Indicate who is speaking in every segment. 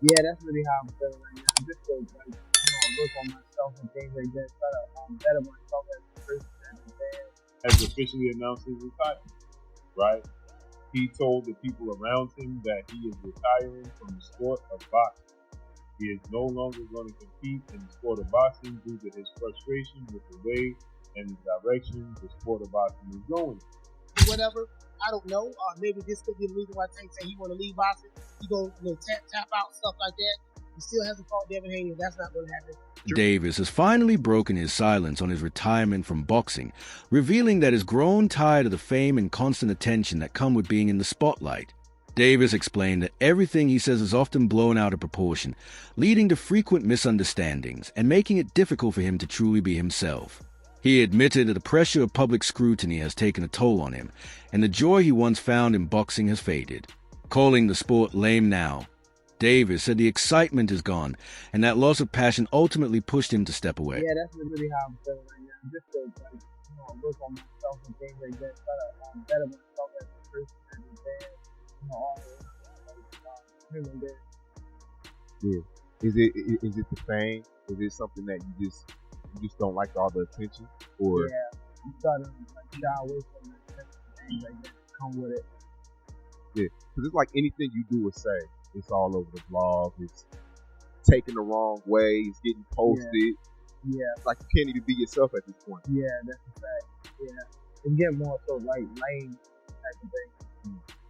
Speaker 1: Yeah, that's really how I'm feeling right now. Just to like, work on myself and things like that. Try to better myself as a person, as a man.
Speaker 2: Has officially announced his retirement, right? He told the people around him that he is retiring from the sport of boxing. He is no longer going to compete in the sport of boxing due to his frustration with the way and the direction the sport of boxing is going.
Speaker 3: Whatever. I don't know. Maybe this could be the reason why Tank said he want to leave boxing. He go tap out stuff like that. He still hasn't fought Devin Haney. That's not going to happen.
Speaker 4: Davis has finally broken his silence on his retirement from boxing, revealing that he's grown tired of the fame and constant attention that come with being in the spotlight. Davis explained that everything he says is often blown out of proportion, leading to frequent misunderstandings and making it difficult for him to truly be himself. He admitted that the pressure of public scrutiny has taken a toll on him, and the joy he once found in boxing has faded. Calling the sport lame now, Davis said the excitement is gone, and that loss of passion ultimately pushed him to step away.
Speaker 1: Yeah, that's really how I'm feeling right now. Just to like, work on myself and things like that. Try to better myself as a person, as a man. All things like that.
Speaker 5: Yeah. Is it the fame? Is it something that you just don't like all the attention? Or
Speaker 1: yeah, you start to like shy away from that things like that come with it.
Speaker 5: Yeah, because it's like anything you do or say, it's all over the blog. It's taken the wrong way. It's getting posted.
Speaker 1: Yeah.
Speaker 5: It's like you can't even be yourself at this point.
Speaker 1: Yeah, that's a fact. Yeah, it's getting more so like lame type of thing.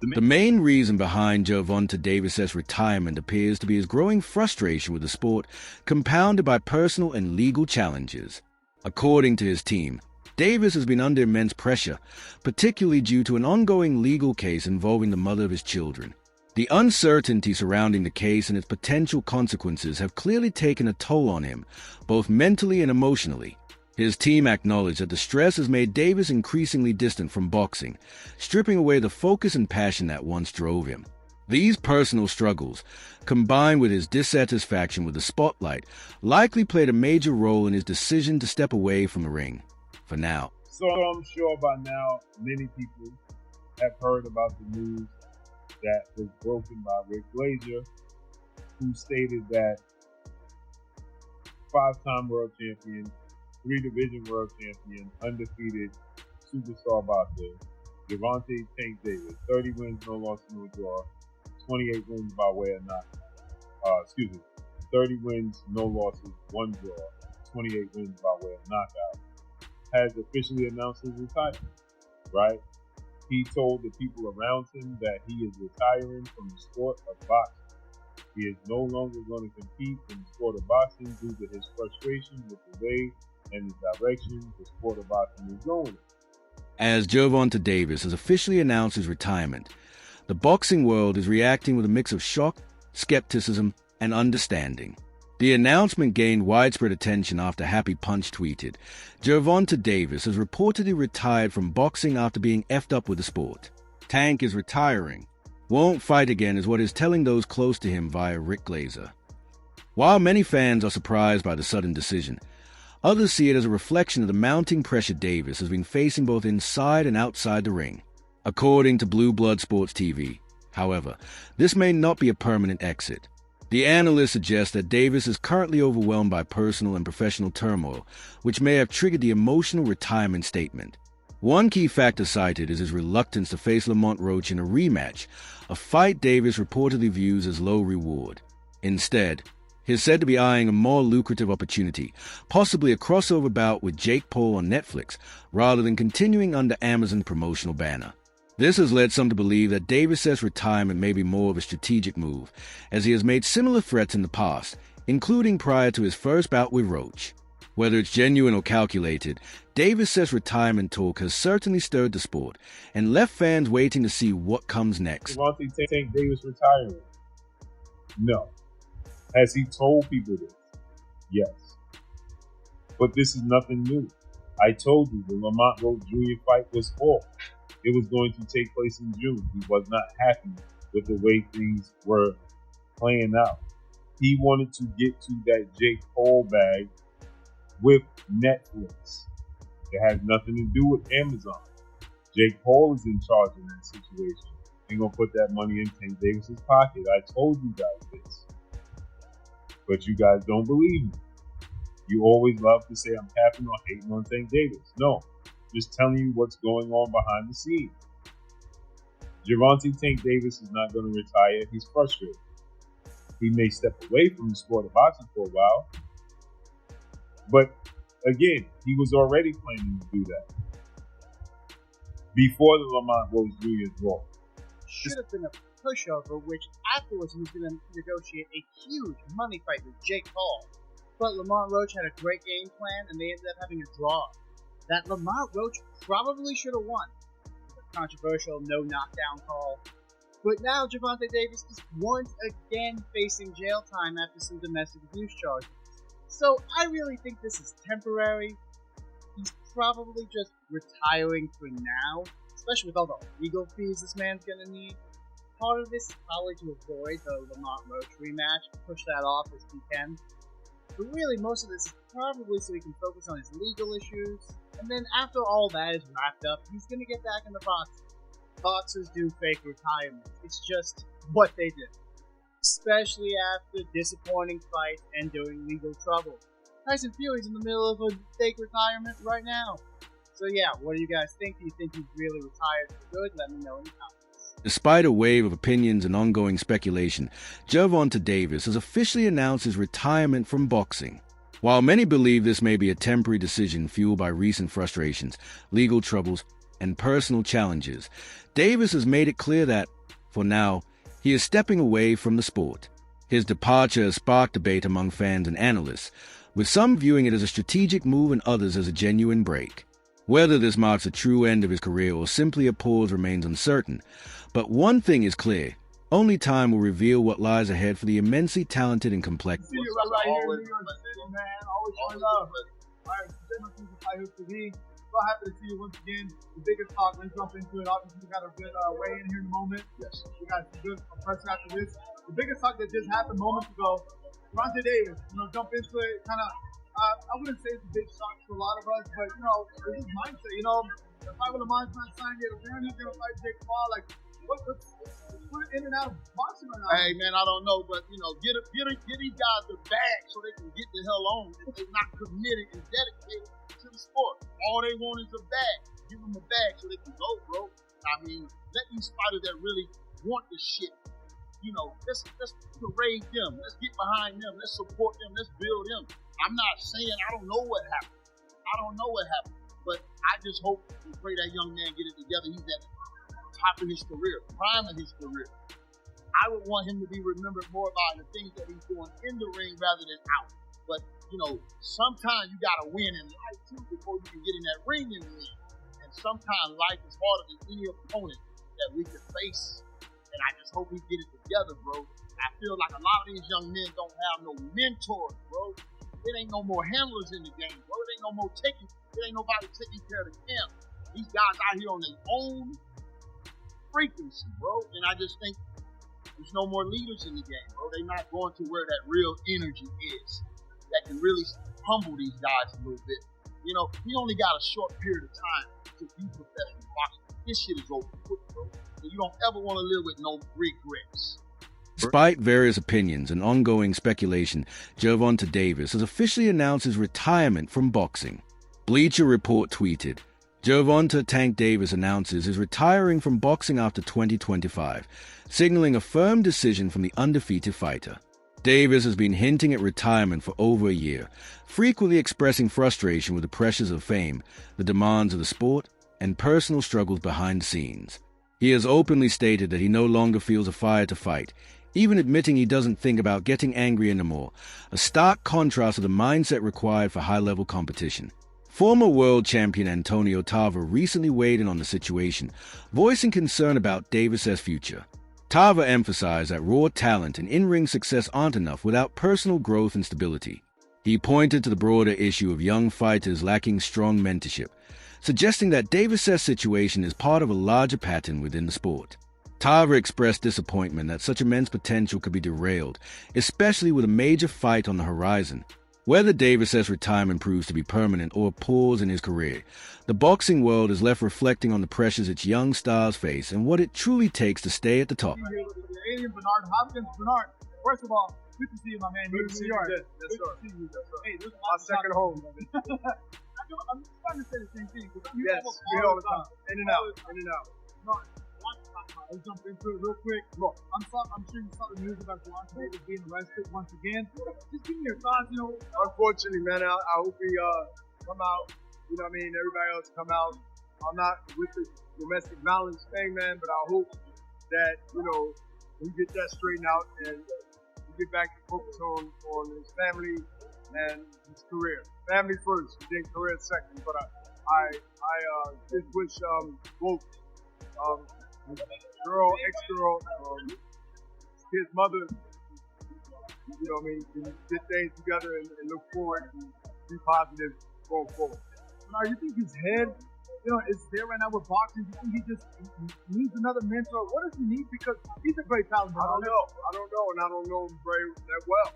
Speaker 4: The main reason behind Gervonta Davis's retirement appears to be his growing frustration with the sport, compounded by personal and legal challenges. According to his team, Davis has been under immense pressure, particularly due to an ongoing legal case involving the mother of his children. The uncertainty surrounding the case and its potential consequences have clearly taken a toll on him, both mentally and emotionally. His team acknowledged that the stress has made Davis increasingly distant from boxing, stripping away the focus and passion that once drove him. These personal struggles, combined with his dissatisfaction with the spotlight, likely played a major role in his decision to step away from the ring. For now.
Speaker 2: So I'm sure by now many people have heard about the news that was broken by Rick Glazier, who stated that 5-time world champion, 3-division world champion, undefeated superstar boxer, Gervonta Tank Davis, 30 wins, no loss, no draw, 28 wins by way of knockout. 30 wins, no losses, 1 draw, 28 wins by way of knockout, has officially announced his retirement, right? He told the people around him that he is retiring from the sport of boxing. He is no longer going to compete in the sport of boxing due to his frustration with the way and the direction the sport of boxing is going.
Speaker 4: As Gervonta Davis has officially announced his retirement, the boxing world is reacting with a mix of shock, skepticism, and understanding. The announcement gained widespread attention after Happy Punch tweeted, "Gervonta Davis has reportedly retired from boxing after being effed up with the sport. Tank is retiring. Won't fight again," is what he's telling those close to him via Rick Glazier. While many fans are surprised by the sudden decision, others see it as a reflection of the mounting pressure Davis has been facing both inside and outside the ring. According to Blue Blood Sports TV, however, this may not be a permanent exit. The analyst suggests that Davis is currently overwhelmed by personal and professional turmoil, which may have triggered the emotional retirement statement. One key factor cited is his reluctance to face Lamont Roach in a rematch, a fight Davis reportedly views as low reward. Instead, he is said to be eyeing a more lucrative opportunity, possibly a crossover bout with Jake Paul on Netflix, rather than continuing under Amazon's promotional banner. This has led some to believe that Davis's retirement may be more of a strategic move, as he has made similar threats in the past, including prior to his first bout with Roach. Whether it's genuine or calculated, Davis's retirement talk has certainly stirred the sport and left fans waiting to see what comes next.
Speaker 2: Gervonta Tank Davis retiring? No. Has he told people this? Yes. But this is nothing new. I told you the Lamont Roach Jr. fight was full. It was going to take place in June. He was not happy with the way things were playing out. He wanted to get to that Jake Paul bag with Netflix. It has nothing to do with Amazon. Jake Paul is in charge in that situation. They're going to put that money in Tank Davis's pocket. I told you guys this. But you guys don't believe me. You always love to say I'm capping or hating on Tank Davis. No, just telling you what's going on behind the scenes. Gervonta Tank Davis is not going to retire. He's frustrated. He may step away from the sport of boxing for a while. But again, he was already planning to do that before the Lamont Rose Jr. draw.
Speaker 6: Should have been a pushover, which afterwards he was going to negotiate a huge money fight with Jake Paul. But Lamont Roach had a great game plan, and they ended up having a draw. That Lamont Roach probably should have won. The controversial no knockdown call. But now Gervonta Davis is once again facing jail time after some domestic abuse charges. So I really think this is temporary. He's probably just retiring for now, especially with all the legal fees this man's gonna need. Part of this is probably to avoid the Lamont Roach rematch, push that off as he can. But really, most of this is probably so he can focus on his legal issues, and then after all that is wrapped up, he's gonna get back into boxing. Boxers do fake retirements. It's just what they do. Especially after disappointing fights and during legal trouble. Tyson Fury's in the middle of a fake retirement right now. So yeah, what do you guys think? Do you think he's really retired for good? Let me know in the comments.
Speaker 4: Despite a wave of opinions and ongoing speculation, Gervonta Davis has officially announced his retirement from boxing. While many believe this may be a temporary decision fueled by recent frustrations, legal troubles, and personal challenges, Davis has made it clear that, for now, he is stepping away from the sport. His departure has sparked debate among fans and analysts, with some viewing it as a strategic move and others as a genuine break. Whether this marks a true end of his career or simply a pause remains uncertain, but one thing is clear: only time will reveal what lies ahead for the immensely talented and complex.
Speaker 1: See you right here in New York City, man. Always showing love. All right, TV. So happy to see you once again. The biggest talk, let's jump into it. Obviously, we got a good weigh in here in a moment. Yes. We got some good pressure after this. The biggest talk that just happened moments ago, Gervonta Davis, jump into it. Kind of, I wouldn't say it's a big shock to a lot of us, but, it's his mindset. The fight with Lamont's not signed yet. Apparently, he's going to fight Jake Paul. Like, what's in and out of boxing right now?
Speaker 7: Hey, man, I don't know, but, get these guys the bag so they can get the hell on. They're not committed and dedicated to the sport. All they want is a bag. Give them a bag so they can go, bro. I mean, let these fighters that really want the shit, let's parade them. Let's get behind them. Let's support them. Let's build them. I'm not saying I don't know what happened. But I just hope and pray that young man get it together. He's at the top of his career, prime of his career. I would want him to be remembered more about the things that he's doing in the ring rather than out. But, sometimes you got to win in life, too, before you can get in that ring and win. And sometimes life is harder than any opponent that we could face. And I just hope we get it together, bro. I feel like a lot of these young men don't have no mentors, bro. It ain't no more handlers in the game, bro. It ain't nobody taking care of the camp. These guys out here on their own frequency, bro. And I just think there's no more leaders in the game, bro. They're not going to where that real energy is that can really humble these guys a little bit. We only got a short period of time to be professional boxers. This shit is over quick, bro. And you don't ever want to live with no regrets.
Speaker 4: Despite various opinions and ongoing speculation, Gervonta Davis has officially announced his retirement from boxing. Bleacher Report tweeted, Gervonta Tank Davis announces he's retiring from boxing after 2025, signaling a firm decision from the undefeated fighter. Davis has been hinting at retirement for over a year, frequently expressing frustration with the pressures of fame, the demands of the sport, and personal struggles behind the scenes. He has openly stated that he no longer feels a fire to fight, even admitting he doesn't think about getting angry anymore, a stark contrast to the mindset required for high-level competition. Former world champion Antonio Tarver recently weighed in on the situation, voicing concern about Davis' future. Tarver emphasized that raw talent and in-ring success aren't enough without personal growth and stability. He pointed to the broader issue of young fighters lacking strong mentorship, suggesting that Davis' situation is part of a larger pattern within the sport. Tarver expressed disappointment that such immense potential could be derailed, especially with a major fight on the horizon. Whether Davis' retirement proves to be permanent or a pause in his career, the boxing world is left reflecting on the pressures its young stars face and what it truly takes to stay at the top.
Speaker 1: Bernard Hopkins. Bernard, first of all, Good to see you, my man.
Speaker 7: Good
Speaker 1: Here
Speaker 7: to
Speaker 1: in
Speaker 7: see
Speaker 1: New
Speaker 7: you
Speaker 1: York.
Speaker 7: again. Yes, sir.
Speaker 1: Good to see you.
Speaker 7: Yes, sir.
Speaker 1: Hey, there's a
Speaker 7: My
Speaker 1: lot to
Speaker 7: second
Speaker 1: talk
Speaker 7: home.
Speaker 1: about. I'm just trying to say the same thing. Because I'm
Speaker 7: Yes,
Speaker 1: almost
Speaker 7: we all the time. In and out. In and out.
Speaker 1: No, let's jump into it real quick. Look, I'm sure you saw the news about Gervonta Davis being arrested once again. Just give me your thoughts.
Speaker 7: Unfortunately, man, I hope he come out. You know what I mean? Everybody else come out. I'm not with the domestic violence thing, man, but I hope that, we get that straightened out and we get back to focus on his family and his career. Family first, then career second. But I just wish both ex-girl, his mother, can get things together and look forward and be positive going forward.
Speaker 1: Now, you think his head, is there right now with boxing? Do you think he just needs another mentor? What does he need? Because he's a great talent.
Speaker 7: I don't know, and I don't know him very that well.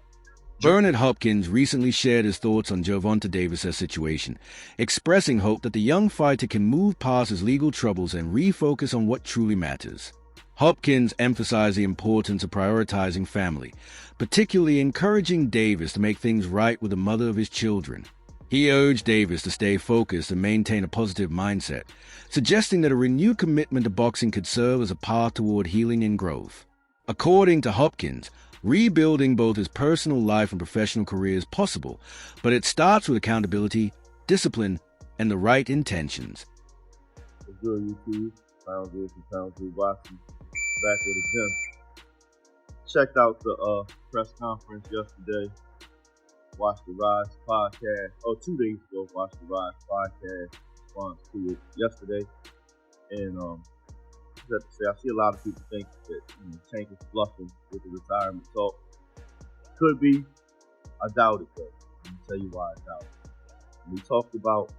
Speaker 4: Bernard Hopkins recently shared his thoughts on Gervonta Davis' situation, expressing hope that the young fighter can move past his legal troubles and refocus on what truly matters. Hopkins emphasized the importance of prioritizing family, particularly encouraging Davis to make things right with the mother of his children. He urged Davis to stay focused and maintain a positive mindset, suggesting that a renewed commitment to boxing could serve as a path toward healing and growth. According to Hopkins, rebuilding both his personal life and professional career is possible, but it starts with accountability, discipline, and the right intentions.
Speaker 5: What's good, YouTube? Pound Good from Pound Good Boxing. Back with a gym. Checked out the press conference yesterday. Watched the Rise podcast. 2 days ago, watched the Rise podcast response to it yesterday. And I have to say, I see a lot of people think that Tank is bluffing with the retirement talk. Could be. I doubt it, though. Let me tell you why I doubt it. We talked about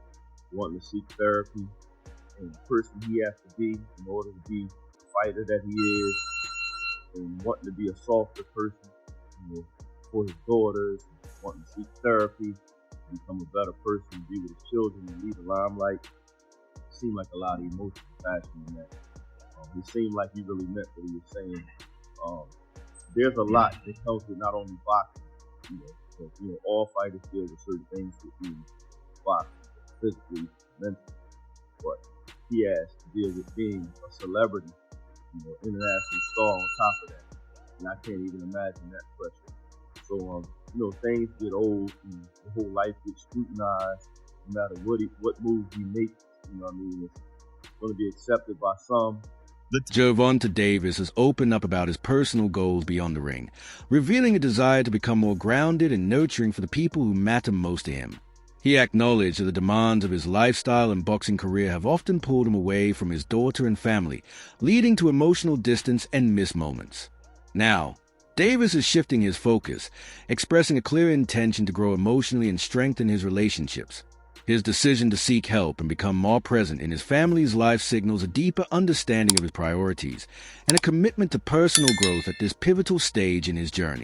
Speaker 5: wanting to seek therapy and the person he has to be in order to be the fighter that he is, and wanting to be a softer person, for his daughters, wanting to seek therapy, become a better person, be with his children, and leave the limelight. It seemed like a lot of emotion and passion in that. It seemed like he really meant what he was saying. There's a lot that comes with not only boxing, but, all fighters deal with certain things within boxing, physically, mentally. But he has to deal with being a celebrity, international star on top of that. And I can't even imagine that pressure. So, things get old, and the whole life gets scrutinized. No matter what move he makes, it's going to be accepted by some.
Speaker 4: Gervonta Davis has opened up about his personal goals beyond the ring, revealing a desire to become more grounded and nurturing for the people who matter most to him. He acknowledged that the demands of his lifestyle and boxing career have often pulled him away from his daughter and family, leading to emotional distance and missed moments. Now, Davis is shifting his focus, expressing a clear intention to grow emotionally and strengthen his relationships. His decision to seek help and become more present in his family's life signals a deeper understanding of his priorities and a commitment to personal growth at this pivotal stage in his journey.